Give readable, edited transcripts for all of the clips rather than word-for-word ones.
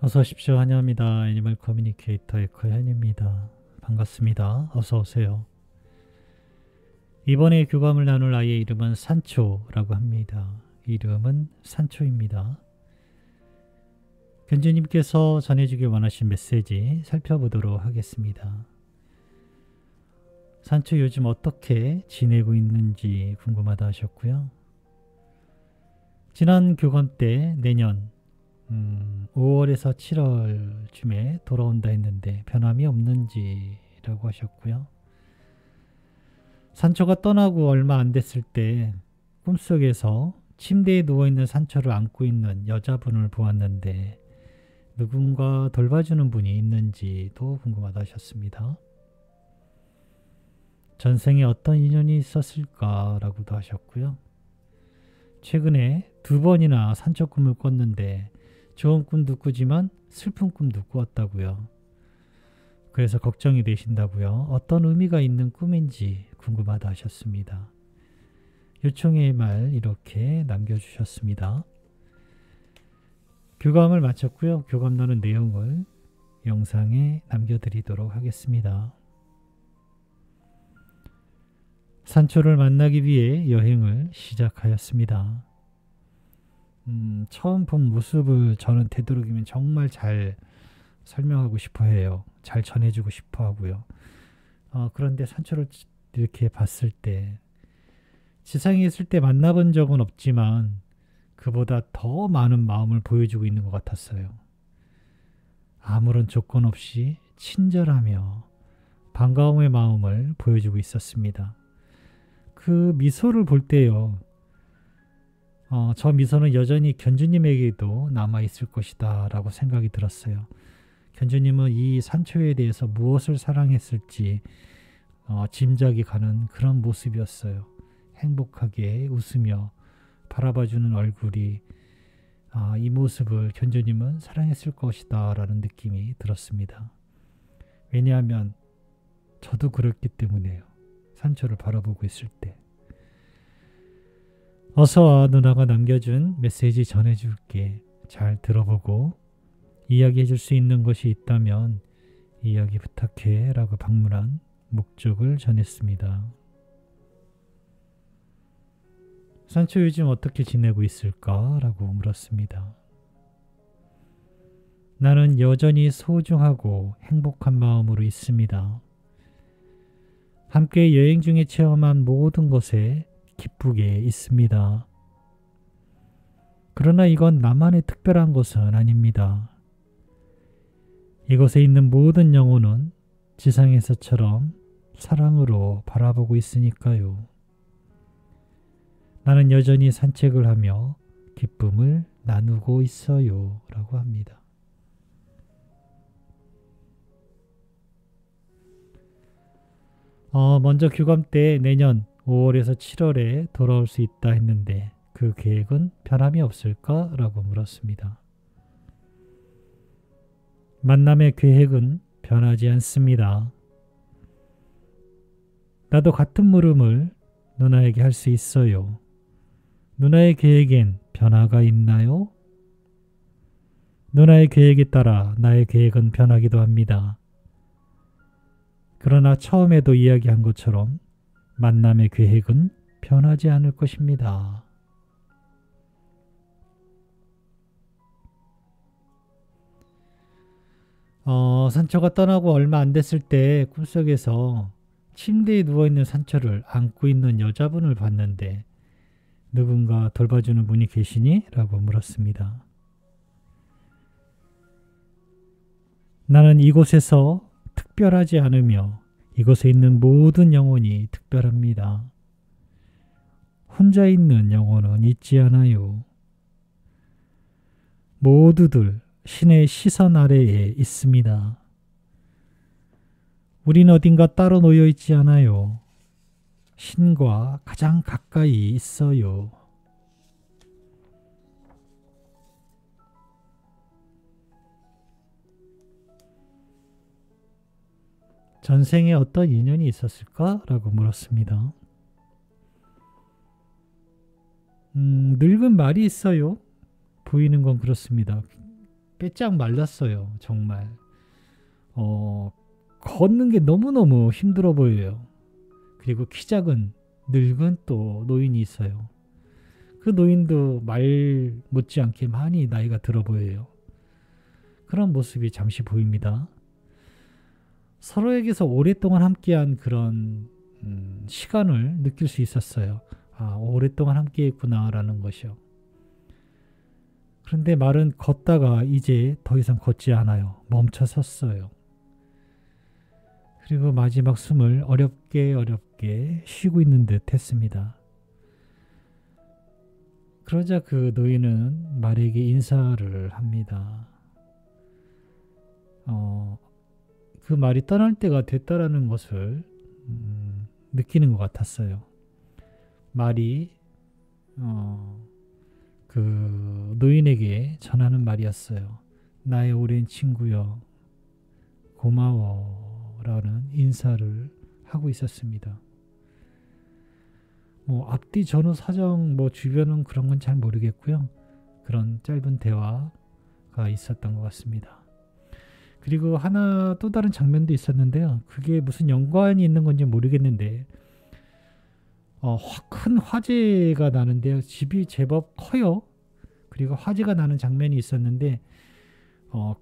어서 오십시오. 환영합니다. 애니멀 커뮤니케이터의 커현입니다. 반갑습니다. 어서 오세요. 이번에 교감을 나눌 아이의 이름은 산초라고 합니다. 이름은 산초입니다. 견주님께서 전해주길 원하신 메시지 살펴보도록 하겠습니다. 산초 요즘 어떻게 지내고 있는지 궁금하다 하셨고요. 지난 교감 때 내년 5월에서 7월쯤에 돌아온다 했는데 변함이 없는지라고 하셨고요. 산초가 떠나고 얼마 안 됐을 때 꿈속에서 침대에 누워있는 산초를 안고 있는 여자분을 보았는데 누군가 돌봐주는 분이 있는지도 궁금하다 하셨습니다. 전생에 어떤 인연이 있었을까라고도 하셨고요. 최근에 2번이나 산초 꿈을 꿨는데 좋은 꿈도 꾸지만 슬픈 꿈도 꾸었다고요. 그래서 걱정이 되신다고요. 어떤 의미가 있는 꿈인지 궁금하다 하셨습니다. 요청의 말 이렇게 남겨주셨습니다. 교감을 마쳤고요. 교감 나눈 내용을 영상에 남겨드리도록 하겠습니다. 산초를 만나기 위해 여행을 시작하였습니다. 처음 본 모습을 저는 되도록이면 정말 잘 설명하고 싶어 해요. 잘 전해주고 싶어 하고요. 그런데 산초를 이렇게 봤을 때 지상에 있을 때 만나본 적은 없지만 그보다 더 많은 마음을 보여주고 있는 것 같았어요. 아무런 조건 없이 친절하며 반가움의 마음을 보여주고 있었습니다. 그 미소를 볼 때요. 저 미소는 여전히 견주님에게도 남아있을 것이다 라고 생각이 들었어요. 견주님은 이 산초에 대해서 무엇을 사랑했을지 짐작이 가는 그런 모습이었어요. 행복하게 웃으며 바라봐주는 얼굴이 이 모습을 견주님은 사랑했을 것이다 라는 느낌이 들었습니다. 왜냐하면 저도 그렇기 때문에요. 산초를 바라보고 있을 때. 어서와 누나가 남겨준 메시지 전해줄게. 잘 들어보고 이야기해 줄 수 있는 것이 있다면 이야기 부탁해 라고 방문한 목적을 전했습니다. 산초 요즘 어떻게 지내고 있을까? 라고 물었습니다. 나는 여전히 소중하고 행복한 마음으로 있습니다. 함께 여행 중에 체험한 모든 것에 기쁘게 있습니다. 그러나 이건 나만의 특별한 것은 아닙니다. 이곳에 있는 모든 영혼은 지상에서처럼 사랑으로 바라보고 있으니까요. 나는 여전히 산책을 하며 기쁨을 나누고 있어요. 라고 합니다. 먼저 교감 때 내년 5월에서 7월에 돌아올 수 있다 했는데 그 계획은 변함이 없을까? 라고 물었습니다. 만남의 계획은 변하지 않습니다. 나도 같은 물음을 누나에게 할 수 있어요. 누나의 계획엔 변화가 있나요? 누나의 계획에 따라 나의 계획은 변하기도 합니다. 그러나 처음에도 이야기한 것처럼 만남의 계획은 변하지 않을 것입니다. 산초가 떠나고 얼마 안 됐을 때 꿈속에서 침대에 누워있는 산초를 안고 있는 여자분을 봤는데 누군가 돌봐주는 분이 계시니? 라고 물었습니다. 나는 이곳에서 특별하지 않으며 이곳에 있는 모든 영혼이 특별합니다. 혼자 있는 영혼은 있지 않아요. 모두들 신의 시선 아래에 있습니다. 우린 어딘가 따로 놓여 있지 않아요. 신과 가장 가까이 있어요. 전생에 어떤 인연이 있었을까? 라고 물었습니다. 늙은 말이 있어요. 보이는 건 그렇습니다. 빼짝 말랐어요. 정말. 걷는 게 너무너무 힘들어 보여요. 그리고 키 작은 늙은 또 노인이 있어요. 그 노인도 말 못지않게 많이 나이가 들어 보여요. 그런 모습이 잠시 보입니다. 서로에게서 오랫동안 함께한 그런 시간을 느낄 수 있었어요. 아, 오랫동안 함께했구나라는 것이요. 그런데 말은 걷다가 이제 더 이상 걷지 않아요. 멈춰 섰어요. 그리고 마지막 숨을 어렵게 쉬고 있는 듯 했습니다. 그러자 그 노인은 말에게 인사를 합니다. 그 말이 떠날 때가 됐다라는 것을 느끼는 것 같았어요. 말이 그 노인에게 전하는 말이었어요. 나의 오랜 친구여, 고마워 라는 인사를 하고 있었습니다. 뭐 앞뒤 전후 사정 뭐 주변은 그런 건 잘 모르겠고요. 그런 짧은 대화가 있었던 것 같습니다. 그리고 하나 또 다른 장면도 있었는데요. 그게 무슨 연관이 있는 건지 모르겠는데 큰 화재가 나는데요. 집이 제법 커요. 그리고 화재가 나는 장면이 있었는데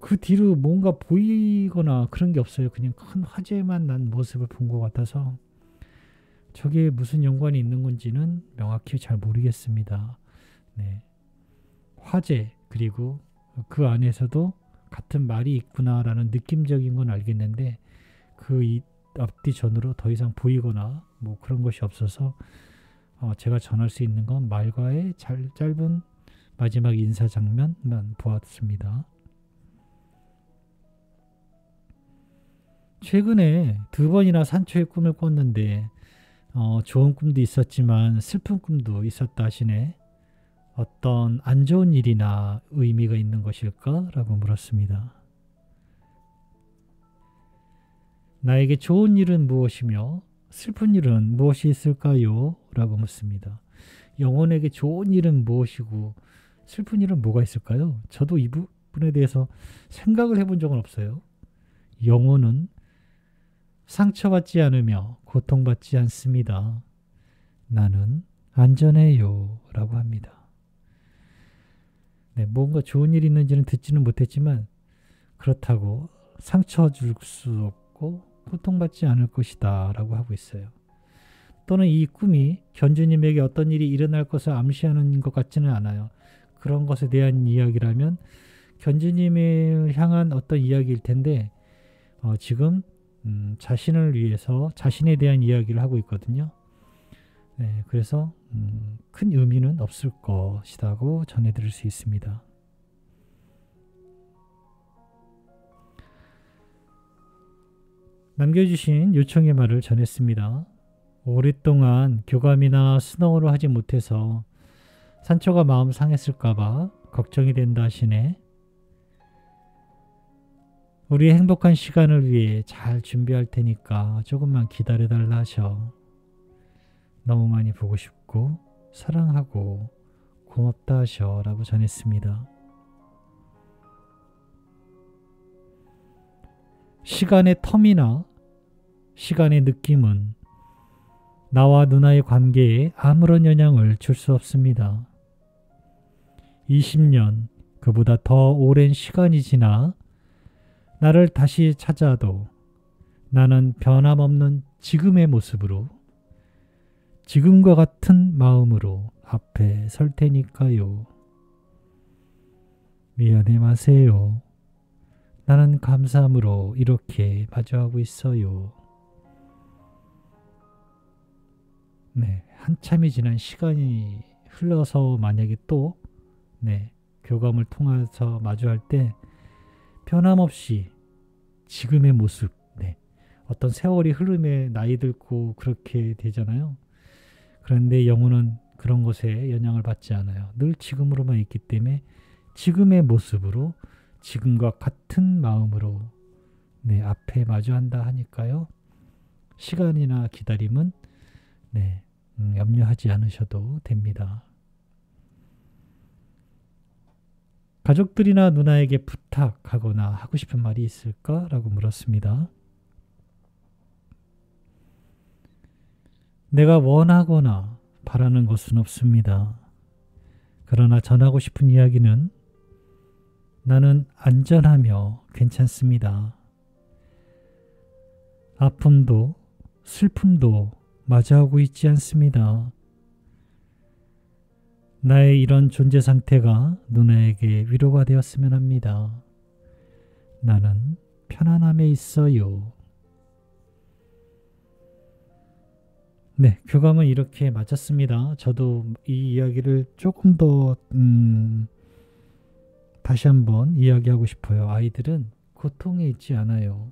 그 뒤로 뭔가 보이거나 그런 게 없어요. 그냥 큰 화재만 난 모습을 본 것 같아서 저게 무슨 연관이 있는 건지는 명확히 잘 모르겠습니다. 네. 화재 그리고 그 안에서도 같은 말이 있구나라는 느낌적인 건 알겠는데 그 앞뒤 전으로 더 이상 보이거나 뭐 그런 것이 없어서 제가 전할 수 있는 건 말과의 짧은 마지막 인사 장면만 보았습니다. 최근에 2번이나 산초의 꿈을 꿨는데 좋은 꿈도 있었지만 슬픈 꿈도 있었다 하시네. 어떤 안 좋은 일이나 의미가 있는 것일까? 라고 물었습니다. 나에게 좋은 일은 무엇이며 슬픈 일은 무엇이 있을까요? 라고 묻습니다. 영혼에게 좋은 일은 무엇이고 슬픈 일은 뭐가 있을까요? 저도 이 부분에 대해서 생각을 해본 적은 없어요. 영혼은 상처받지 않으며 고통받지 않습니다. 나는 안전해요. 라고 합니다. 네, 뭔가 좋은 일이 있는지는 듣지는 못했지만 그렇다고 상처 줄 수 없고 고통받지 않을 것이다 라고 하고 있어요. 또는 이 꿈이 견주님에게 어떤 일이 일어날 것을 암시하는 것 같지는 않아요. 그런 것에 대한 이야기라면 견주님을 향한 어떤 이야기일 텐데 지금 자신을 위해서 자신에 대한 이야기를 하고 있거든요. 네, 그래서 큰 의미는 없을 것이라고 전해드릴 수 있습니다. 남겨주신 요청의 말을 전했습니다. 오랫동안 교감이나 스노우를 하지 못해서 산초가 마음 상했을까봐 걱정이 된다 하시네. 우리의 행복한 시간을 위해 잘 준비할 테니까 조금만 기다려달라 하셔. 너무 많이 보고 싶고 사랑하고 고맙다 하셔 라고 전했습니다. 시간의 텀이나 시간의 느낌은 나와 누나의 관계에 아무런 영향을 줄 수 없습니다. 20년, 그보다 더 오랜 시간이 지나 나를 다시 찾아도 나는 변함없는 지금의 모습으로 지금과 같은 마음으로 앞에 설 테니까요. 미안해 마세요. 나는 감사함으로 이렇게 마주하고 있어요. 네, 한참이 지난 시간이 흘러서 만약에 또 교감을 통해서 마주할 때 변함없이 지금의 모습, 어떤 세월이 흐름에 나이 들고 그렇게 되잖아요. 그런데 영혼은 그런 것에 영향을 받지 않아요. 늘 지금으로만 있기 때문에 지금의 모습으로 지금과 같은 마음으로 앞에 마주한다 하니까요. 시간이나 기다림은 염려하지 않으셔도 됩니다. 가족들이나 누나에게 부탁하거나 하고 싶은 말이 있을까? 라고 물었습니다. 내가 원하거나 바라는 것은 없습니다. 그러나 전하고 싶은 이야기는 나는 안전하며 괜찮습니다. 아픔도 슬픔도 마주하고 있지 않습니다. 나의 이런 존재 상태가 누나에게 위로가 되었으면 합니다. 나는 편안함에 있어요. 네, 교감은 이렇게 마쳤습니다. 저도 이 이야기를 조금 더 다시 한번 이야기하고 싶어요. 아이들은 고통에 있지 않아요.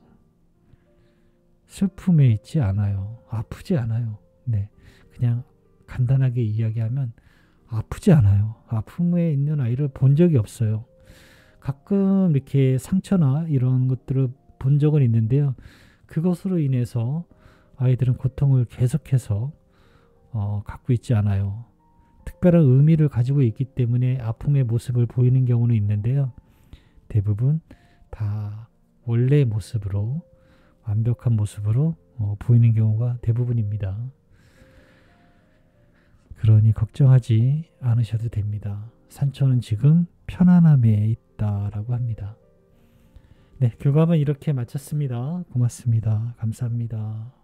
슬픔에 있지 않아요. 아프지 않아요. 네, 그냥 간단하게 이야기하면 아프지 않아요. 아픔에 있는 아이를 본 적이 없어요. 가끔 이렇게 상처나 이런 것들을 본 적은 있는데요. 그것으로 인해서 아이들은 고통을 계속해서 갖고 있지 않아요. 특별한 의미를 가지고 있기 때문에 아픔의 모습을 보이는 경우는 있는데요. 대부분 다 원래의 모습으로, 완벽한 모습으로 보이는 경우가 대부분입니다. 그러니 걱정하지 않으셔도 됩니다. 산초는 지금 편안함에 있다라고 합니다. 네, 교감은 이렇게 마쳤습니다. 고맙습니다. 감사합니다.